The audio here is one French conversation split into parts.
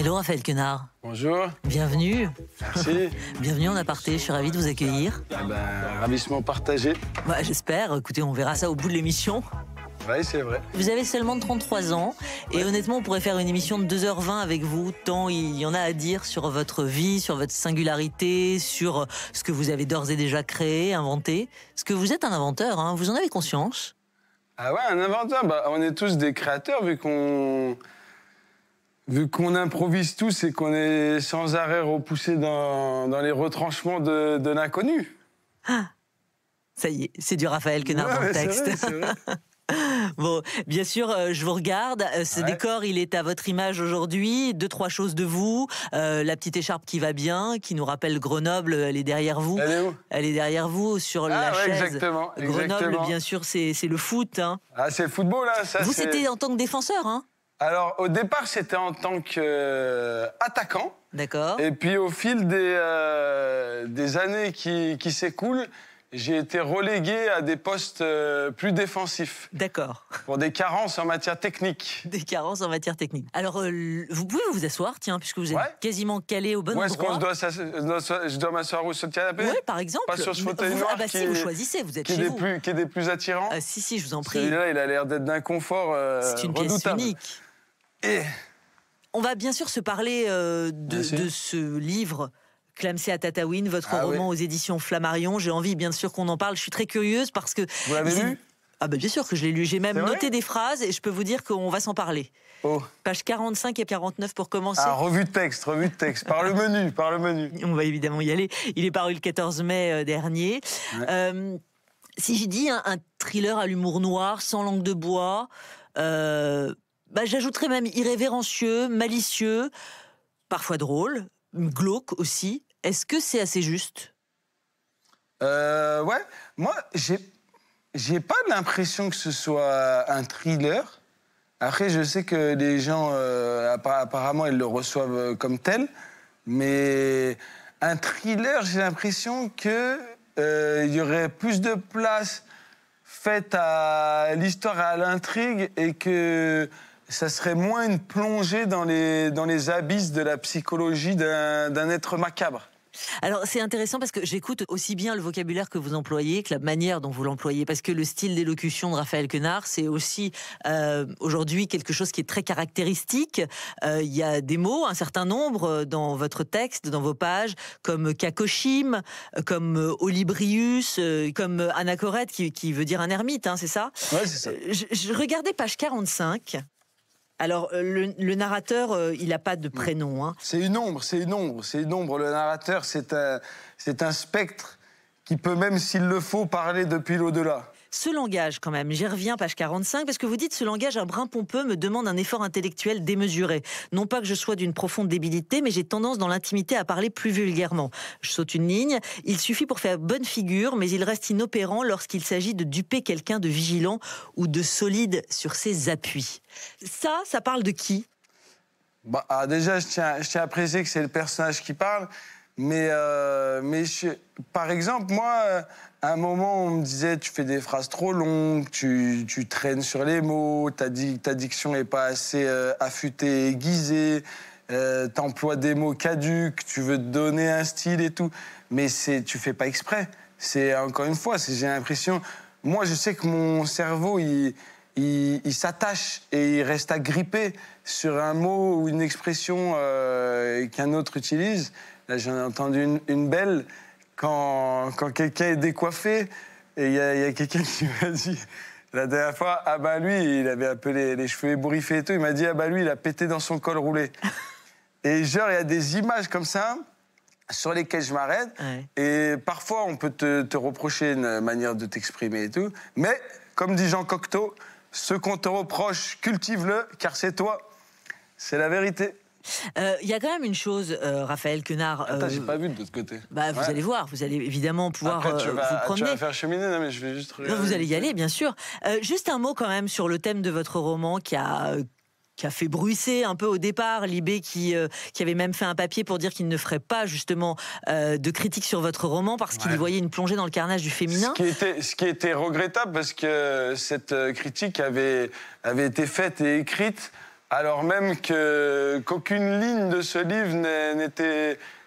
Hello Raphaël Quenard. Bonjour. Bienvenue. Merci. Bienvenue en aparté, je suis ravie de vous accueillir. Ravissement partagé. J'espère, écoutez, on verra ça au bout de l'émission. Oui, c'est vrai. Vous avez seulement 33 ans et honnêtement, on pourrait faire une émission de 2h20 avec vous, tant il y en a à dire sur votre vie, sur votre singularité, sur ce que vous avez d'ores et déjà créé, inventé. Parce que vous êtes un inventeur, hein, vous en avez conscience? Ah ouais, un inventeur, on est tous des créateurs vu qu'on improvise tous et qu'on est sans arrêt repoussé dans les retranchements de l'inconnu. Ah, ça y est, c'est du Raphaël Quenard dans le texte. C'est vrai. Bon, bien sûr, je vous regarde. Ce décor, il est à votre image aujourd'hui. 2-3 choses de vous. La petite écharpe qui va bien, qui nous rappelle Grenoble, elle est derrière vous. Elle est où? Elle est derrière vous, sur la chaise. Exactement. Grenoble, bien sûr, c'est le foot. Hein. Ah, c'est le football, là. Ça, vous, c'était en tant que défenseur, hein? Alors, au départ, c'était en tant qu'attaquant. D'accord. Et puis, au fil des années qui s'écoulent, j'ai été relégué à des postes plus défensifs. D'accord. Pour des carences en matière technique. Des carences en matière technique. Alors, vous pouvez vous asseoir, tiens, puisque vous êtes quasiment calé au bon endroit. Où est-ce que je dois m'asseoir sur le canapé? Oui, par exemple. Pas sur ce fauteuil noir si, vous choisissez, vous êtes chez vous. Qui est des plus attirants. Si, je vous en prie. Celui-là, il a l'air d'être d'un confort c'est une pièce unique. Et... On va bien sûr se parler de ce livre... Clamsé à Tataouine, votre roman aux éditions Flammarion. J'ai envie, bien sûr, qu'on en parle. Je suis très curieuse parce que... Vous l'avez lu? Ah bien sûr que je l'ai lu. J'ai même noté des phrases et je peux vous dire qu'on va s'en parler. Oh. Pages 45 et 49 pour commencer. Ah, revue de texte. Par le menu. On va évidemment y aller. Il est paru le 14 mai dernier. Ouais. Si j'ai dit un thriller à l'humour noir, sans langue de bois, j'ajouterais même irrévérencieux, malicieux, parfois drôle, glauque aussi. Est-ce que c'est assez juste? Ouais. Moi, j'ai pas l'impression que ce soit un thriller. Après, je sais que les gens, apparemment, ils le reçoivent comme tel. Mais un thriller, j'ai l'impression que y aurait plus de place faite à l'histoire et à l'intrigue et que ça serait moins une plongée dans les abysses de la psychologie d'un être macabre. Alors, c'est intéressant parce que j'écoute aussi bien le vocabulaire que vous employez que la manière dont vous l'employez. Parce que le style d'élocution de Raphaël Quenard, c'est aussi aujourd'hui quelque chose qui est très caractéristique. Il y a des mots, un certain nombre, dans votre texte, dans vos pages, comme kakoshim, comme olibrius, comme anachorète, qui veut dire un ermite, hein, c'est ça? Ouais, c'est ça. Je regardais page 45. Alors, le narrateur, il n'a pas de prénom. Hein. C'est une ombre. Le narrateur, c'est un spectre qui peut, même s'il le faut, parler depuis l'au-delà. Ce langage, quand même, j'y reviens, page 45, parce que vous dites « Ce langage un brin pompeux me demande un effort intellectuel démesuré. Non pas que je sois d'une profonde débilité, mais j'ai tendance dans l'intimité à parler plus vulgairement. » Je saute une ligne. « Il suffit pour faire bonne figure, mais il reste inopérant lorsqu'il s'agit de duper quelqu'un de vigilant ou de solide sur ses appuis. » Ça parle de qui? Déjà, je tiens à préciser que c'est le personnage qui parle, mais par exemple, moi... À un moment, on me disait, tu fais des phrases trop longues, tu traînes sur les mots, ta diction n'est pas assez affûtée et aiguisée, t'emploies des mots caducs, tu veux te donner un style et tout. Mais tu fais pas exprès. C'est, encore une fois, j'ai l'impression... Moi, je sais que mon cerveau, il s'attache et il reste agrippé sur un mot ou une expression qu'un autre utilise. Là, j'en ai entendu une belle... Quand quelqu'un est décoiffé, et il y a quelqu'un qui m'a dit, la dernière fois, lui, il avait un peu les cheveux ébouriffés et tout, il m'a dit, lui, il a pété dans son col roulé. Et genre, il y a des images comme ça, sur lesquelles je m'arrête, et parfois, on peut te reprocher une manière de t'exprimer et tout, mais, comme dit Jean Cocteau, ce qu'on te reproche, cultive-le, car c'est toi. C'est la vérité. Il y a quand même une chose, Raphaël Quenard... Attends, j'ai pas vu de l'autre côté. Vous allez voir, vous allez évidemment pouvoir vous promener. Tu vas faire cheminer, non mais je vais juste regarder. Vous allez y aller, bien sûr. Juste un mot quand même sur le thème de votre roman qui a fait bruisser un peu au départ, Libé qui avait même fait un papier pour dire qu'il ne ferait pas justement de critique sur votre roman parce qu'il y voyait une plongée dans le carnage du féminin. Ce qui était regrettable parce que cette critique avait été faite et écrite alors même qu'aucune ligne de ce livre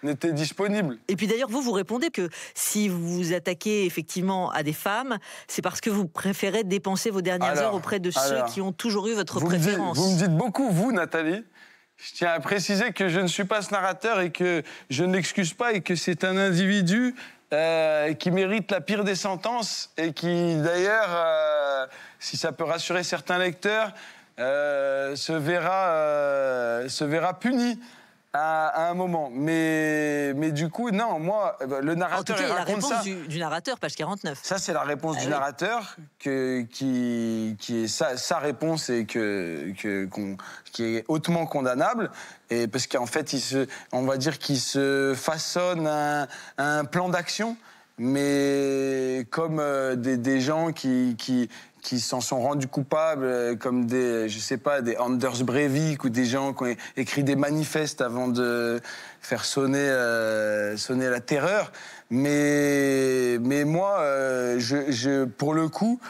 n'était disponible. Et puis d'ailleurs, vous répondez que si vous vous attaquez effectivement à des femmes, c'est parce que vous préférez dépenser vos dernières heures auprès de ceux qui ont toujours eu votre préférence. Vous me dites beaucoup, vous, Nathalie. Je tiens à préciser que je ne suis pas ce narrateur et que je ne l'excuse pas et que c'est un individu qui mérite la pire des sentences et qui, d'ailleurs, si ça peut rassurer certains lecteurs, se verra puni à un moment. Mais du coup, non, moi, le narrateur... En tout cas, il y a la réponse ça. du narrateur, page 49. Ça, c'est la réponse du narrateur, qui est sa réponse et qui est hautement condamnable. Et parce qu'en fait, on va dire qu'il se façonne un plan d'action, mais comme des gens qui s'en sont rendus coupables, comme des Anders Breivik ou des gens qui ont écrit des manifestes avant de faire sonner la terreur. Mais moi, pour le coup,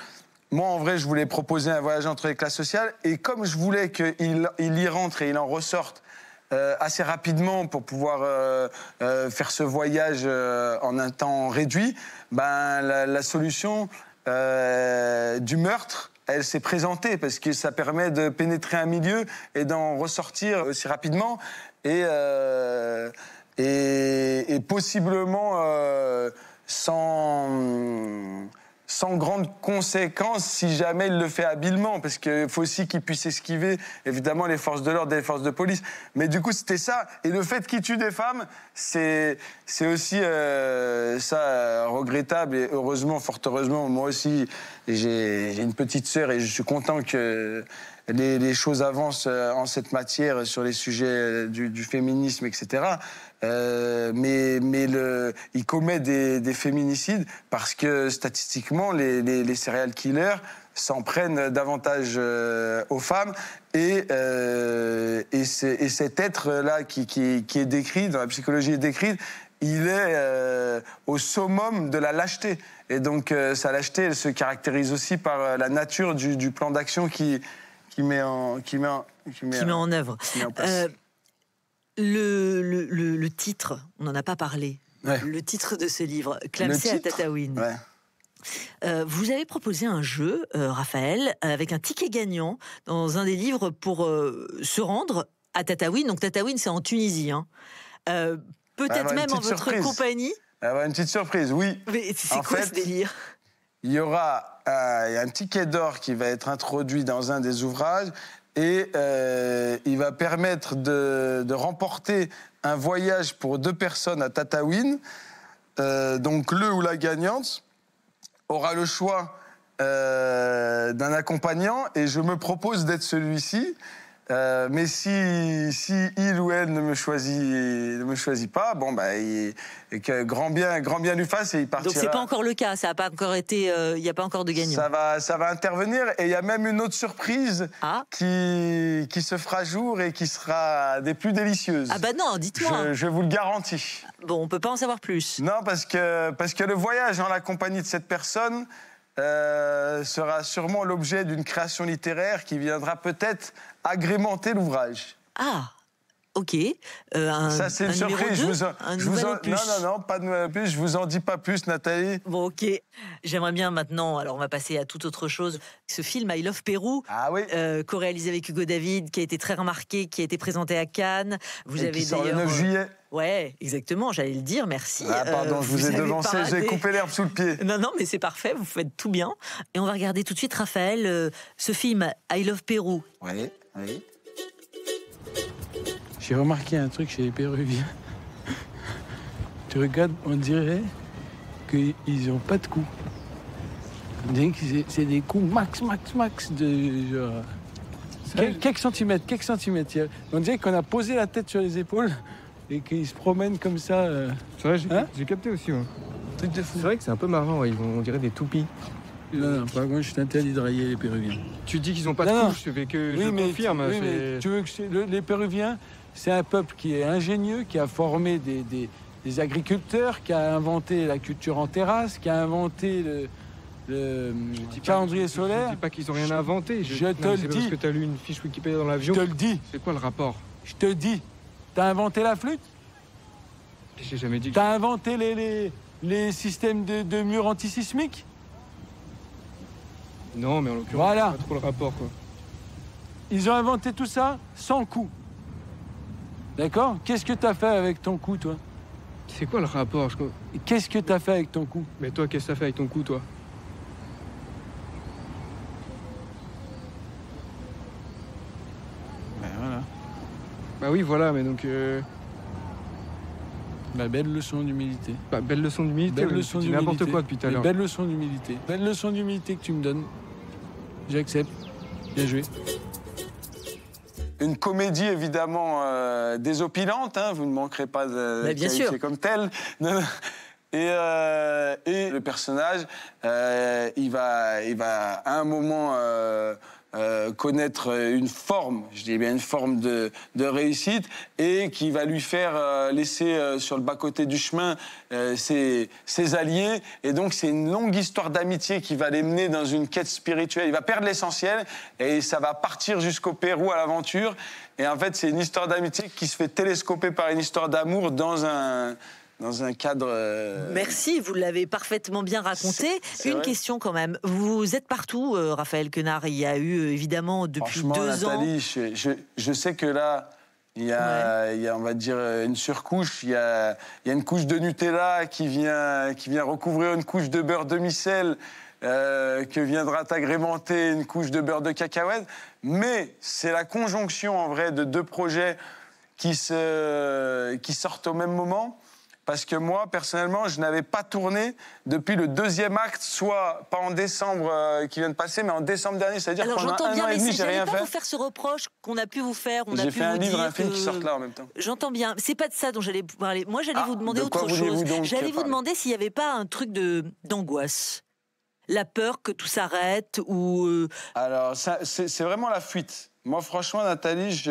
moi, en vrai, je voulais proposer un voyage entre les classes sociales. Et comme je voulais qu'il y rentre et il en ressorte assez rapidement pour pouvoir faire ce voyage en un temps réduit, la solution... du meurtre, elle s'est présentée parce que ça permet de pénétrer un milieu et d'en ressortir aussi rapidement et possiblement sans grandes conséquences si jamais il le fait habilement, parce qu'il faut aussi qu'il puisse esquiver, évidemment, les forces de l'ordre et les forces de police. Mais du coup, c'était ça. Et le fait qu'il tue des femmes, c'est aussi ça regrettable. Et heureusement, fort heureusement, moi aussi, j'ai une petite sœur et je suis content que les choses avancent en cette matière sur les sujets du féminisme, etc. Mais il commet des féminicides parce que statistiquement, les serial killers s'en prennent davantage aux femmes et cet être-là qui est décrit, dans la psychologie est décrite, il est au summum de la lâcheté. Et donc sa lâcheté, elle se caractérise aussi par la nature du plan d'action qui met en œuvre. Le titre, on n'en a pas parlé. Ouais. Le titre de ce livre, Clamsé à Tataouine. Ouais. Vous avez proposé un jeu, Raphaël, avec un ticket gagnant dans un des livres pour se rendre à Tataouine. Donc Tataouine, c'est en Tunisie. Hein. Peut-être même en votre compagnie. Une petite surprise, oui. Mais c'est quoi ce délire ? Il y aura un ticket d'or qui va être introduit dans un des ouvrages et il va permettre de remporter un voyage pour 2 personnes à Tataouine. Donc le ou la gagnante aura le choix d'un accompagnant et je me propose d'être celui-ci. Mais si il ou elle ne me choisit pas, que grand bien lui fasse et il partira. Donc c'est pas encore le cas, ça a pas encore été, il n'y a pas encore de gagnant. Ça va intervenir et il y a même une autre surprise qui se fera jour et qui sera des plus délicieuses. Ah bah non, dites-moi. Je vous le garantis. Bon, on peut pas en savoir plus. Non, parce que le voyage en la compagnie de cette personne sera sûrement l'objet d'une création littéraire qui viendra peut-être agrémenter l'ouvrage. Ah, ok. Ça, c'est une surprise. Non, pas de nouvelle plus. Je vous en dis pas plus, Nathalie. Bon, ok. J'aimerais bien maintenant, alors on va passer à toute autre chose. Ce film, I Love Pérou, co-réalisé avec Hugo David, qui a été très remarqué, qui a été présenté à Cannes. Vous avez qui sort le 9 juillet. Ouais, exactement, j'allais le dire, merci. Ah, pardon, je vous ai devancé, j'ai coupé l'herbe sous le pied. Non, mais c'est parfait, vous faites tout bien. Et on va regarder tout de suite, Raphaël, ce film, I Love Pérou. Oui. J'ai remarqué un truc chez les Péruviens. Tu regardes, on dirait qu'ils n'ont pas de coups. On dirait que c'est des coups max de genre... Quelques centimètres. On dirait qu'on a posé la tête sur les épaules et qu'ils se promènent comme ça. C'est vrai, j'ai capté aussi. Ouais. Truc de fou. C'est vrai que c'est un peu marrant, ouais. On dirait des toupies. Non, par contre, je t'interdis de railler les Péruviens. Tu dis qu'ils n'ont pas de couche, je confirme. Mais tu veux que les Péruviens, c'est un peuple qui est ingénieux, qui a formé des agriculteurs, qui a inventé la culture en terrasse, qui a inventé le calendrier solaire. Je dis pas qu'ils ont rien inventé. Je te le dis. Parce que t'as lu une fiche Wikipédia dans l'avion. Je te le dis. C'est quoi le rapport? Je te le dis. T'as inventé la flûte? J'ai jamais dit que... T'as inventé les systèmes de murs antisismiques? Non, mais en l'occurrence, voilà. c'est pas trop le rapport, quoi. Ils ont inventé tout ça sans coût. D'accord? Qu'est-ce que t'as fait avec ton cou, toi? C'est quoi le rapport? Qu'est-ce que t'as fait avec ton cou? Mais toi, qu'est-ce que t'as fait avec ton cou, toi? Ben voilà. Bah oui, voilà, mais donc... La belle leçon d'humilité. Bah, belle leçon d'humilité. Belle leçon d'humilité. N'importe quoi depuis tout à l'heure. Belle leçon d'humilité. Belle leçon d'humilité que tu me donnes. J'accepte. Bien joué. Une comédie évidemment désopilante, hein, vous ne manquerez pas de qualifier comme telle. Et le personnage, il va à un moment connaître une forme, je dis bien une forme de réussite, et qui va lui faire laisser sur le bas-côté du chemin ses alliés. Et donc c'est une longue histoire d'amitié qui va les mener dans une quête spirituelle. Il va perdre l'essentiel et ça va partir jusqu'au Pérou à l'aventure. Et en fait, c'est une histoire d'amitié qui se fait télescoper par une histoire d'amour dans un cadre... Merci, vous l'avez parfaitement bien raconté. Une question quand même. Vous êtes partout, Raphaël Quenard. Il y a eu évidemment depuis 2 ans... Nathalie, je sais que là, il y a, on va dire, une surcouche. Il y a une couche de Nutella qui vient recouvrir une couche de beurre demi-sel que viendra agrémenter une couche de beurre de cacahuète. Mais c'est la conjonction, en vrai, de 2 projets qui sortent au même moment. Parce que moi, personnellement, je n'avais pas tourné depuis le 2e acte, soit pas en décembre qui vient de passer, mais en décembre dernier. C'est-à-dire que pendant 1 an et demi, j'ai rien fait. J'allais pas vous faire ce reproche qu'on a pu vous faire. J'ai fait un livre, un film qui sortent là en même temps. J'entends bien. C'est pas de ça dont j'allais vous parler. Moi, j'allais vous demander autre chose. J'allais vous demander s'il n'y avait pas un truc d'angoisse. La peur que tout s'arrête ou... Alors, c'est vraiment la fuite. Moi, franchement, Nathalie,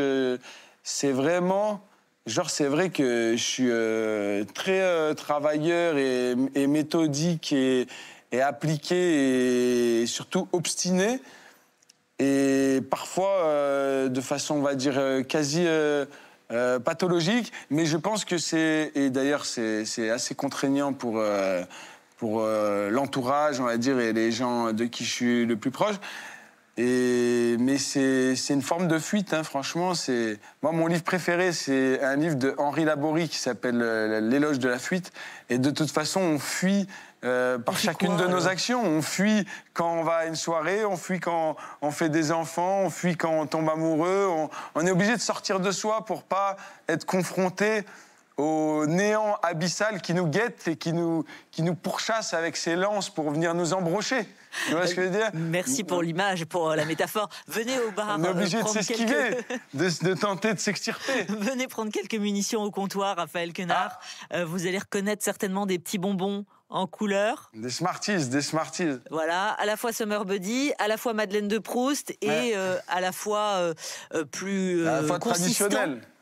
c'est vraiment... Genre, c'est vrai que je suis très travailleur et méthodique et appliqué et surtout obstiné. Et parfois, de façon, on va dire, quasi pathologique. Mais je pense que c'est... Et d'ailleurs, c'est assez contraignant pour l'entourage, on va dire, et les gens de qui je suis le plus proche. Mais c'est une forme de fuite, hein, franchement. Moi, mon livre préféré, c'est un livre de Henri Laborie qui s'appelle L'éloge de la fuite. Et de toute façon, on fuit par chacune de nos actions. On fuit quand on va à une soirée, on fuit quand on fait des enfants, on fuit quand on tombe amoureux. On est obligé de sortir de soi pour pas être confronté au néant abyssal qui nous guette et qui nous pourchasse avec ses lances pour venir nous embrocher. Tu vois ce que je veux dire? Merci pour l'image, pour la métaphore. Venez au bar. On est obligé de s'esquiver, de tenter de s'extirper. Venez prendre quelques munitions au comptoir, Raphaël Quenard. Vous allez reconnaître certainement des petits bonbons en couleur. Des Smarties, des Smarties. Voilà, à la fois Summer Buddy, à la fois Madeleine de Proust et à la fois plus à la fois consistant.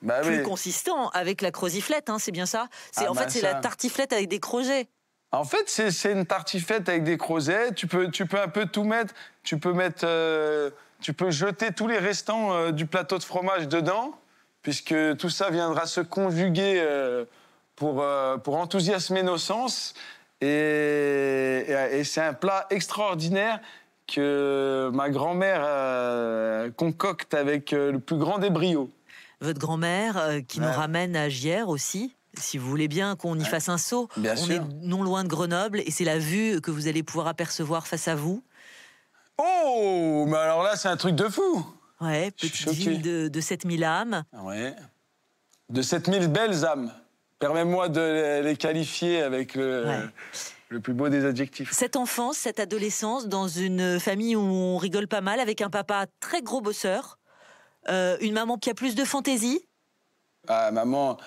Bah, plus oui. consistant avec la croziflette, hein, c'est bien ça. En fait, c'est la tartiflette avec des crozets. En fait, c'est une tartiflette avec des crozets. Tu peux un peu tout mettre. Tu peux jeter tous les restants du plateau de fromage dedans, puisque tout ça viendra se conjuguer pour enthousiasmer nos sens. Et c'est un plat extraordinaire que ma grand-mère concocte avec le plus grand des brios. Votre grand-mère qui nous ramène à Gières aussi. Si vous voulez bien qu'on y fasse un saut, on est non loin de Grenoble et c'est la vue que vous allez pouvoir apercevoir face à vous. Oh, mais alors là, c'est un truc de fou. Ouais, petite ville de 7000 âmes. Ouais. De 7000 belles âmes. Permets-moi de les qualifier avec le plus beau des adjectifs. Cette enfance, cette adolescence, dans une famille où on rigole pas mal, avec un papa très gros bosseur, une maman qui a plus de fantaisie. Ah, maman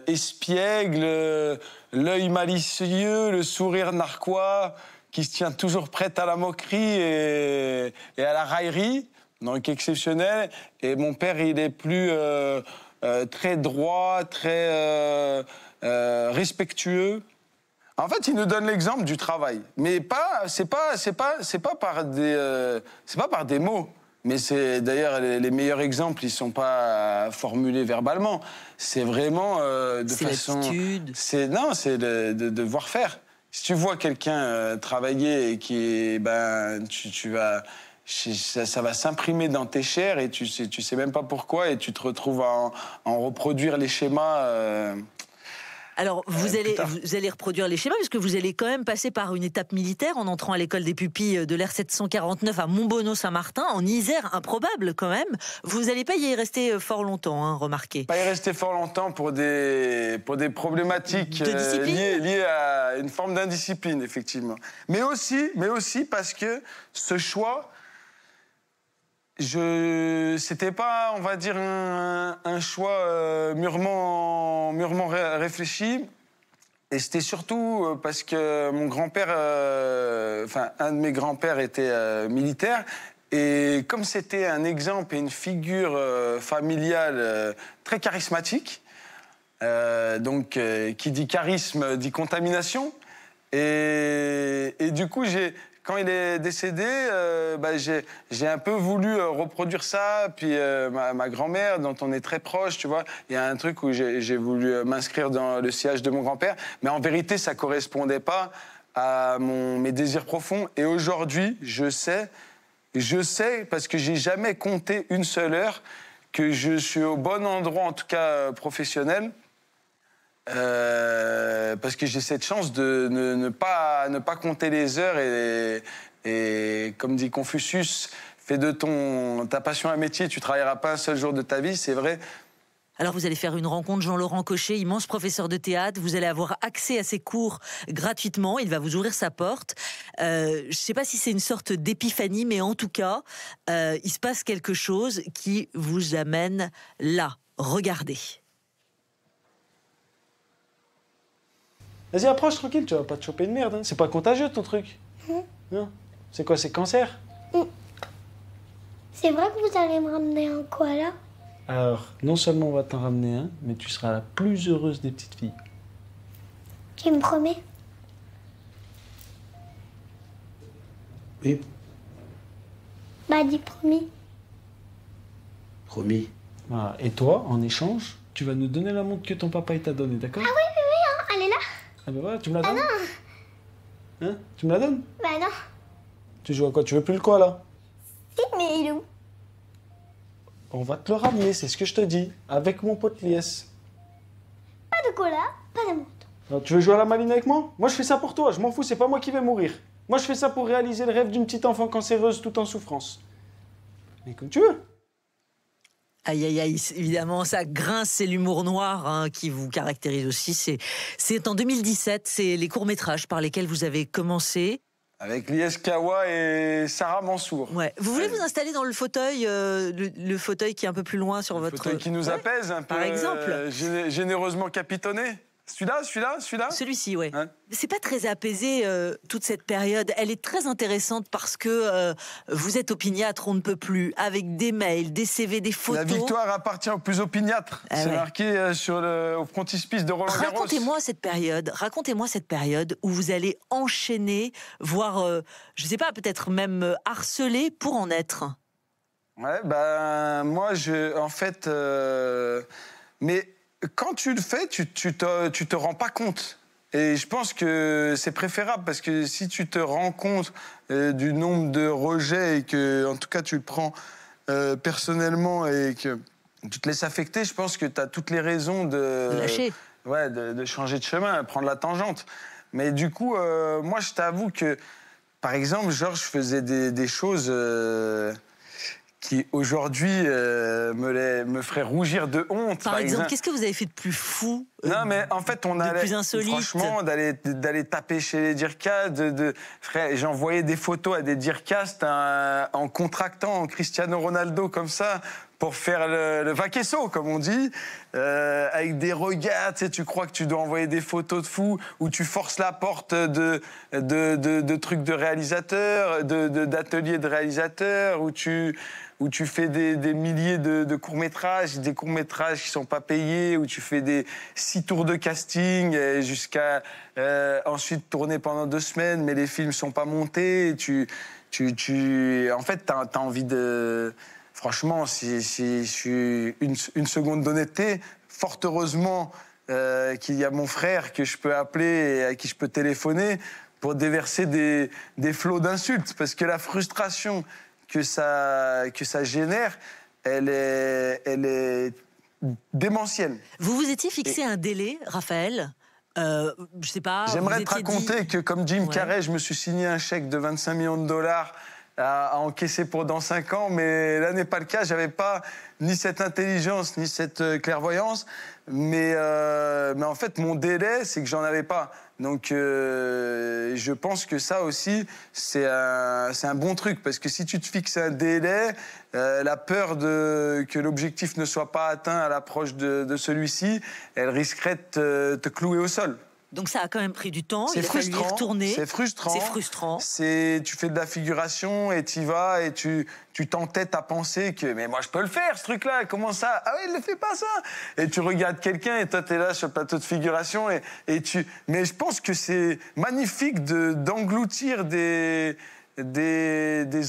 espiègle, l'œil malicieux, le sourire narquois, qui se tient toujours prête à la moquerie et à la raillerie, donc exceptionnel. Et mon père, il est plus très droit, très respectueux. En fait, il nous donne l'exemple du travail, mais c'est pas par des mots. Mais c'est d'ailleurs les meilleurs exemples, ils sont pas formulés verbalement. C'est vraiment de façon. L'attitude. C'est de voir faire. Si tu vois quelqu'un travailler et qui, tu vas, ça va s'imprimer dans tes chairs et tu sais même pas pourquoi et tu te retrouves à en reproduire les schémas. Alors, vous allez reproduire les schémas, parce que vous allez quand même passer par une étape militaire en entrant à l'école des pupilles de l'Air 749 à Montbonneau-Saint-Martin, en Isère, improbable quand même. Vous n'allez pas y rester fort longtemps, hein, remarquez. Pas y rester fort longtemps pour des problématiques liées à une forme d'indiscipline, effectivement. Mais aussi parce que ce choix... C'était pas, on va dire, un choix mûrement réfléchi. Et c'était surtout parce que mon grand-père, un de mes grands-pères était militaire. Et comme c'était un exemple et une figure familiale très charismatique, qui dit charisme dit contamination. Et du coup, quand il est décédé, j'ai un peu voulu reproduire ça. Puis ma grand-mère, dont on est très proche, tu vois, il y a un truc où j'ai voulu m'inscrire dans le sillage de mon grand-père. Mais en vérité, ça correspondait pas à mes désirs profonds. Et aujourd'hui, je sais, parce que j'ai jamais compté une seule heure, que je suis au bon endroit, en tout cas professionnel. Parce que j'ai cette chance de ne pas compter les heures et comme dit Confucius, fais de ta passion un métier, tu travailleras pas un seul jour de ta vie, c'est vrai. Alors vous allez faire une rencontre, Jean-Laurent Cochet, immense professeur de théâtre, vous allez avoir accès à ses cours gratuitement, il va vous ouvrir sa porte. Je ne sais pas si c'est une sorte d'épiphanie, mais en tout cas, il se passe quelque chose qui vous amène là. Regardez. Vas-y, approche tranquille, tu vas pas te choper une merde. Hein. C'est pas contagieux ton truc. Non. C'est quoi, c'est cancer? C'est vrai que vous allez me ramener un koala? Alors, non seulement on va t'en ramener un, mais tu seras la plus heureuse des petites filles. Tu me promets? Oui. Bah, dis promis. Promis. Voilà. Et toi, en échange, tu vas nous donner la montre que ton papa il t'a donnée, d'accord? Ah oui, hein, elle est là. Ah ben voilà, tu me la donnes? Ah non. Hein? Tu me la donnes? Bah non. Tu joues à quoi? Tu veux plus le quoi, là? Si, mais il est où? On va te le ramener, c'est ce que je te dis, avec mon pote Lies. Pas de koala, pas de montre. Alors, tu veux jouer à la maline avec moi? Moi, je fais ça pour toi, je m'en fous, c'est pas moi qui vais mourir. Moi, je fais ça pour réaliser le rêve d'une petite enfant cancéreuse tout en souffrance. Mais comme tu veux. Aïe, aïe, aïe, évidemment, ça grince, c'est l'humour noir hein, qui vous caractérise aussi. C'est en 2017, c'est les courts-métrages par lesquels vous avez commencé. Avec Lies Kawa et Sarah Mansour. Ouais. Vous voulez vous installer dans le fauteuil, le fauteuil qui est un peu plus loin sur votre... Le fauteuil qui nous apaise un peu. Par exemple. Généreusement capitonné. Celui-là Celui-ci, oui. Hein? C'est pas très apaisé, toute cette période. Elle est très intéressante parce que vous êtes opiniâtre, on ne peut plus, avec des mails, des CV, des photos. La victoire appartient aux plus opiniâtres. Ah c'est ouais. marqué au frontispice de Roland Garros. Racontez-moi cette période où vous allez enchaîner, voire, je sais pas, peut-être même harceler pour en être. Ouais, moi, en fait... mais quand tu le fais, tu te rends pas compte. Et je pense que c'est préférable parce que si tu te rends compte du nombre de rejets et que, en tout cas, tu le prends personnellement et que tu te laisses affecter, je pense que tu as toutes les raisons de lâcher. Ouais, de changer de chemin, prendre la tangente. Mais du coup, moi, je t'avoue que, par exemple, je faisais des choses qui aujourd'hui me ferait rougir de honte. Par exemple, qu'est-ce que vous avez fait de plus fou Non, mais en fait, on allait, plus insolite. franchement, d'aller taper chez les dircastes, frère, j'envoyais des photos à des dircastes en contractant Cristiano Ronaldo comme ça pour faire le vaquesso, comme on dit, avec des regards, tu crois que tu dois envoyer des photos de fou, où tu forces la porte de trucs de réalisateurs, d'ateliers de réalisateurs, où tu fais des milliers de courts-métrages, des courts-métrages qui sont pas payés, où tu fais des 6 tours de casting jusqu'à ensuite tourner pendant 2 semaines, mais les films sont pas montés. En fait, t'as envie de... Franchement, si je suis une seconde d'honnêteté, fort heureusement qu'il y a mon frère que je peux appeler et à qui je peux téléphoner pour déverser des flots d'insultes. Parce que la frustration que ça génère, elle est démentielle. Vous vous étiez fixé un délai, Raphaël je sais pas. J'aimerais te raconter que, comme Jim Carrey, je me suis signé un chèque de 25 millions de dollars à encaisser pour dans 5 ans, mais là n'est pas le cas. J'avais pas ni cette intelligence, ni cette clairvoyance, mais en fait, mon délai, c'est que j'en avais pas. Donc, je pense que ça aussi, c'est un bon truc, parce que si tu te fixes un délai, la peur que l'objectif ne soit pas atteint à l'approche de celui-ci, elle risquerait de te clouer au sol. Donc ça a quand même pris du temps, il a fallu y retourner. C'est frustrant. C'est frustrant. Tu fais de la figuration et tu y vas et tu t'entêtes à penser que mais moi je peux le faire ce truc-là, comment ça? Ah oui, il ne fait pas ça. Et tu regardes quelqu'un et toi tu es là sur le plateau de figuration mais je pense que c'est magnifique d'engloutir des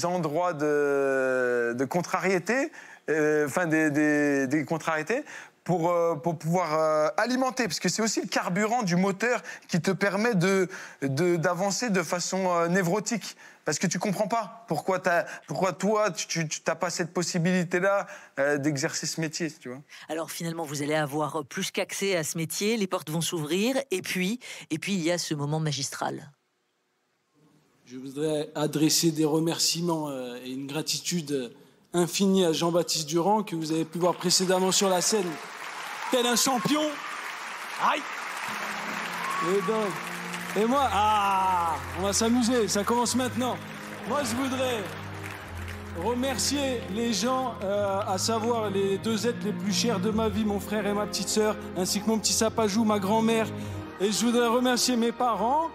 endroits de contrariété, des contrariétés. Pour pouvoir alimenter, parce que c'est aussi le carburant du moteur qui te permet d'avancer de façon névrotique. Parce que tu comprends pas pourquoi toi, tu n'as pas cette possibilité-là d'exercer ce métier, tu vois. Alors finalement, vous allez avoir plus qu'accès à ce métier, les portes vont s'ouvrir, et puis il y a ce moment magistral. Je voudrais adresser des remerciements et une gratitude infinie à Jean-Baptiste Durand, que vous avez pu voir précédemment sur la scène, tel un champion. Aïe! Et moi, on va s'amuser, ça commence maintenant. Moi, je voudrais remercier les gens, à savoir les 2 êtres les plus chers de ma vie, mon frère et ma petite sœur, ainsi que mon petit sapajou, ma grand-mère. Et je voudrais remercier mes parents,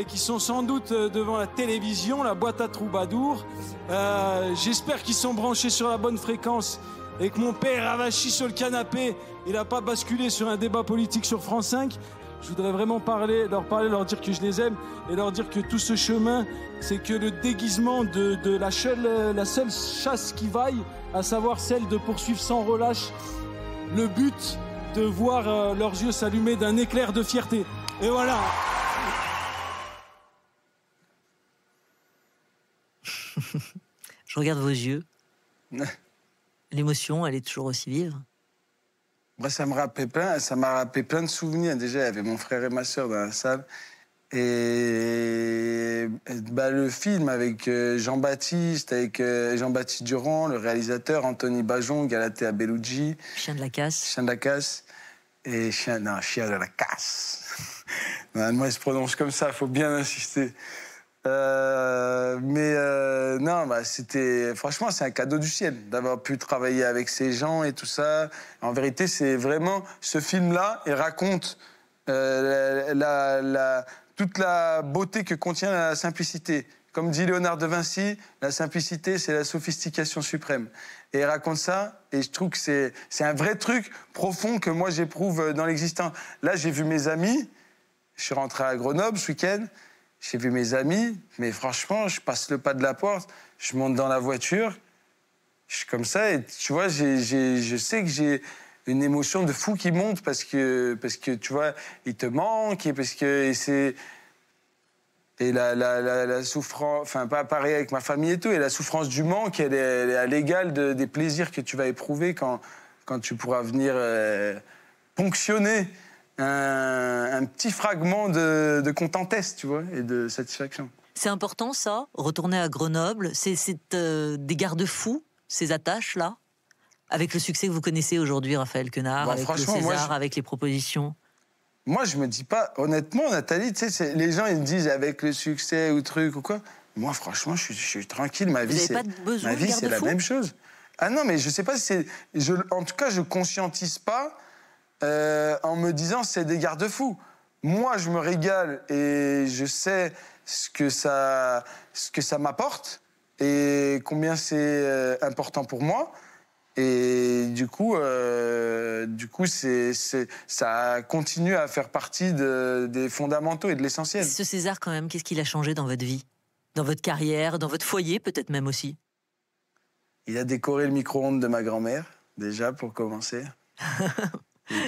qui sont sans doute devant la télévision, la boîte à troubadour. J'espère qu'ils sont branchés sur la bonne fréquence et que mon père avachi sur le canapé, il n'a pas basculé sur un débat politique sur France 5. Je voudrais vraiment leur dire que je les aime et leur dire que tout ce chemin, c'est que le déguisement de la seule chasse qui vaille, à savoir celle de poursuivre sans relâche le but de voir leurs yeux s'allumer d'un éclair de fierté. Et voilà. Je regarde vos yeux. L'émotion, elle est toujours aussi vive. Ça m'a rappelé plein de souvenirs. Déjà, il y avait mon frère et ma sœur dans la salle. Et le film avec Jean-Baptiste Durand, le réalisateur, Anthony Bajon, Galatea Bellucci. Chien de la casse. Chien de la casse. Et Chien de la casse. Moi, il se prononce comme ça, il faut bien insister. Franchement, c'est un cadeau du ciel d'avoir pu travailler avec ces gens et tout ça. En vérité, c'est vraiment ce film-là, il raconte toute la beauté que contient la simplicité. Comme dit Léonard de Vinci, la simplicité, c'est la sophistication suprême. Et il raconte ça, et je trouve que c'est un vrai truc profond que moi j'éprouve dans l'existence. Là, j'ai vu mes amis, je suis rentré à Grenoble ce week-end. J'ai vu mes amis, mais franchement, je passe le pas de la porte, je monte dans la voiture, je suis comme ça, et tu vois, je sais que j'ai une émotion de fou qui monte parce que tu vois, il te manque, et la souffrance, enfin pas pareil avec ma famille et tout, et la souffrance du manque, elle est à l'égal des plaisirs que tu vas éprouver quand tu pourras venir ponctionner un petit fragment de contentesse, tu vois, et de satisfaction. C'est important, ça, retourner à Grenoble. C'est des garde-fous, ces attaches-là, avec le succès que vous connaissez aujourd'hui, Raphaël Quenard, avec le César, avec les propositions. Moi, je me dis pas, honnêtement, Nathalie, tu sais, les gens, ils me disent avec le succès ou truc ou quoi. Moi, franchement, je suis tranquille. Ma vie, c'est la même chose. Ah non, mais je sais pas si c'est... En tout cas, je conscientise pas en me disant c'est des garde-fous. Moi, je me régale et je sais ce que ça m'apporte et combien c'est important pour moi. Et du coup, ça continue à faire partie des fondamentaux et de l'essentiel. Ce César, quand même, qu'est-ce qu'il a changé dans votre vie? Dans votre carrière, dans votre foyer, peut-être même aussi? Il a décoré le micro-ondes de ma grand-mère, déjà, pour commencer.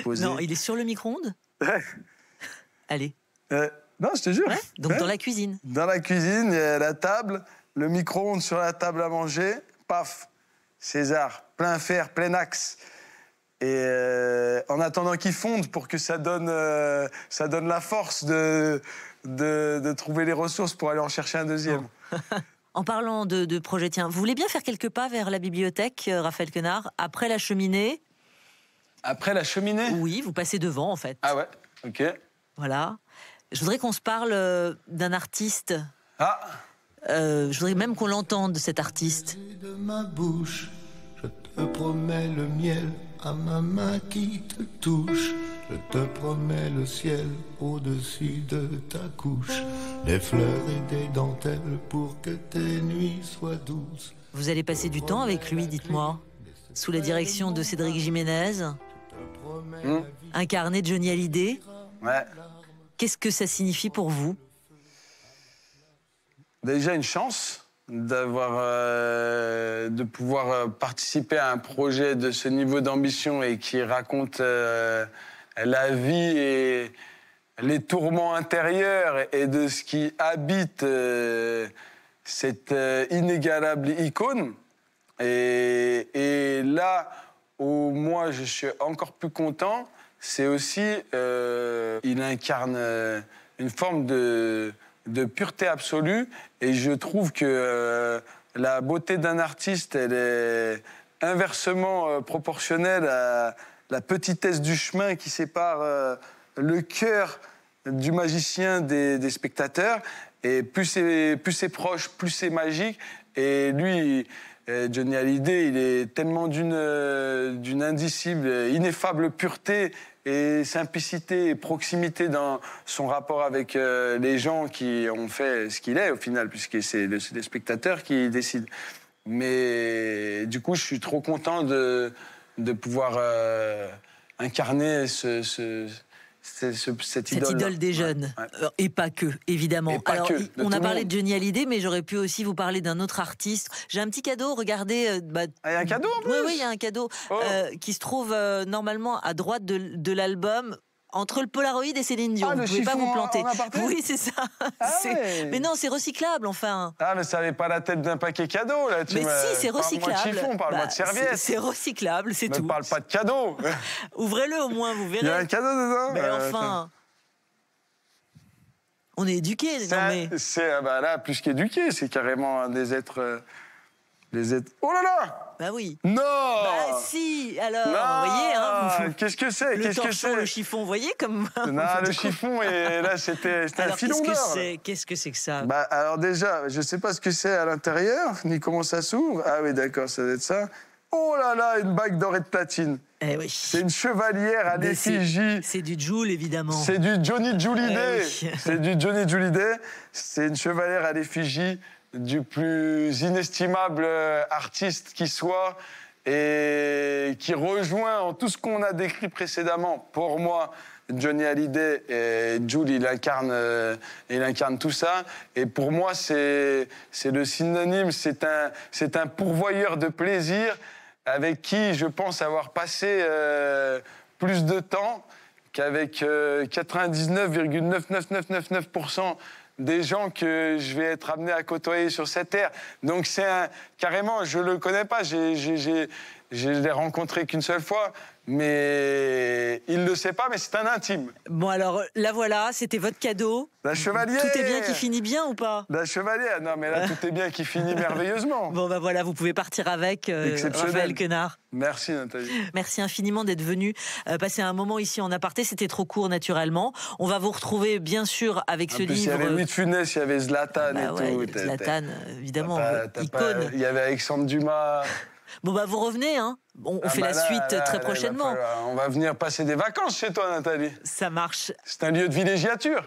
Non, il est sur le micro-ondes? Ouais. Allez. Non, je te jure. Ouais, donc Ouais. dans la cuisine. Dans la cuisine, il y a la table, le micro-ondes sur la table à manger, paf, César, plein fer, plein axe. Et en attendant qu'il fonde pour que ça donne la force de trouver les ressources pour aller en chercher un deuxième. En parlant de projet, tiens, vous voulez bien faire quelques pas vers la bibliothèque, Raphaël Quenard, après la cheminée? Après la cheminée? Oui, vous passez devant, en fait. Ah ouais, ok. Voilà. Je voudrais qu'on se parle d'un artiste. Ah, Je voudrais même qu'on l'entende, cet artiste. De ma bouche, je te promets le miel à ma main qui te touche. Je te promets le ciel au-dessus de ta couche, des fleurs et des dentelles pour que tes nuits soient douces. Vous allez passer du temps avec lui, dites-moi, sous la direction de Cédric Jiménez, incarné Johnny Hallyday. ouais. Qu'est-ce que ça signifie pour vous? Déjà une chance de pouvoir participer à un projet de ce niveau d'ambition et qui raconte la vie et les tourments intérieurs et de ce qui habite cette inégalable icône. Et là où moi je suis encore plus content, c'est aussi il incarne une forme de pureté absolue, et je trouve que la beauté d'un artiste, elle est inversement proportionnelle à la petitesse du chemin qui sépare le cœur du magicien des spectateurs. Et plus c'est proche, plus c'est magique. Et lui, Johnny Hallyday, il est tellement d'une indicible, ineffable pureté et simplicité et proximité dans son rapport avec les gens qui ont fait ce qu'il est au final, puisque c'est les spectateurs qui décident. Mais du coup, je suis trop content de pouvoir incarner cette idole des jeunes. Ouais. Et pas que, évidemment. Et pas Alors, que, de on tout a le parlé monde. de Johnny Hallyday, mais j'aurais pu aussi vous parler d'un autre artiste. J'ai un petit cadeau, regardez. Ah, il y a un cadeau en plus? Oui, il y a un cadeau Oh. qui se trouve normalement à droite de l'album. Entre le Polaroid et Céline Dion, Ah, vous le ne pouvez pas chiffon vous planter. en aparté? Oui, c'est ça. Ah ouais. Mais non, c'est recyclable, enfin. Ah, mais ça n'avait pas la tête d'un paquet cadeau, là. Mais si, c'est recyclable. Parle-moi de chiffon, parle-moi de serviette. C'est recyclable, c'est Ne tout. parle pas de cadeau. Ouvrez-le au moins, vous Il y a un verrez. cadeau dedans? Mais enfin, on est éduqués, non mais. Là, plus qu'éduqué, c'est carrément des êtres... Oh là là! Bah oui. Non! Bah si, alors, Non! vous voyez, hein, Qu'est-ce que c'est? le Qu'est-ce que torchon, c'est? le chiffon, vous voyez comme. Non, le chiffon, et là, c'était un Alors filon qu'est-ce que d'or. c'est? Qu'est-ce que c'est que ça? Bah, alors déjà, je sais pas ce que c'est à l'intérieur, ni comment ça s'ouvre. Ah oui, d'accord, ça doit être ça. Oh là là, une bague d'or et de platine. Eh oui. C'est une chevalière à Mais l'effigie. C'est du Joule, évidemment. C'est du Johnny Hallyday. Eh oui. C'est du Johnny Hallyday. C'est une chevalière à l'effigie du plus inestimable artiste qui soit et qui rejoint en tout ce qu'on a décrit précédemment. Pour moi, Johnny Hallyday et Jul, il incarne tout ça. Et pour moi, c'est le synonyme, c'est un pourvoyeur de plaisir avec qui je pense avoir passé plus de temps qu'avec 99,99999% des gens que je vais être amené à côtoyer sur cette terre. Donc carrément, je le connais pas, je l'ai rencontré qu'une seule fois, mais il le sait pas, mais c'est un intime. Bon alors, la voilà, c'était votre cadeau. La chevalière. Tout est bien qui finit bien ou pas? La chevalière, non mais là tout est bien qui finit merveilleusement. Bon bah voilà, vous pouvez partir avec Exceptionnel. Raphaël Quenard. Merci Nathalie. Merci infiniment d'être venu passer un moment ici en aparté. C'était trop court naturellement. On va vous retrouver bien sûr avec ce En plus, livre. il y avait Louis de Funès, il y avait Zlatan Bah et ouais, tout. Zlatan, évidemment, T'as pas- icône. Il y avait Alexandre Dumas. Bon, bah, vous revenez, hein. On fait la là, suite là, très là, prochainement. on va venir passer des vacances chez toi, Nathalie. Ça marche. C'est un lieu de villégiature.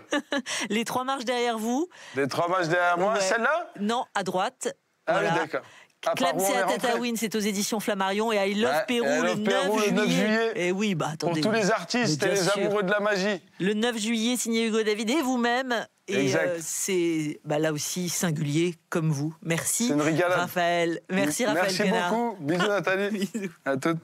Les 3 marches derrière vous. Les 3 matchs derrière moi, Ouais. celle-là? Non, à droite. Ah Voilà. oui, d'accord. Ah, par Clem, où on c'est est à rentré? Tatawin, c'est aux éditions Flammarion. Et I Love Ouais, Pérou, et I le Love 9 Pérou, le 9 juillet. Et oui, bah Pour attendez. tous les artistes Mais et bien les sûr. amoureux de la magie. Le 9 juillet, signé Hugo David et vous-même. Et Exact. c'est là aussi singulier, comme vous. Merci, C'est une régalade. Raphaël. Merci, Raphaël Merci Quenard. beaucoup. Bisous, Nathalie. Bisous. À toutes.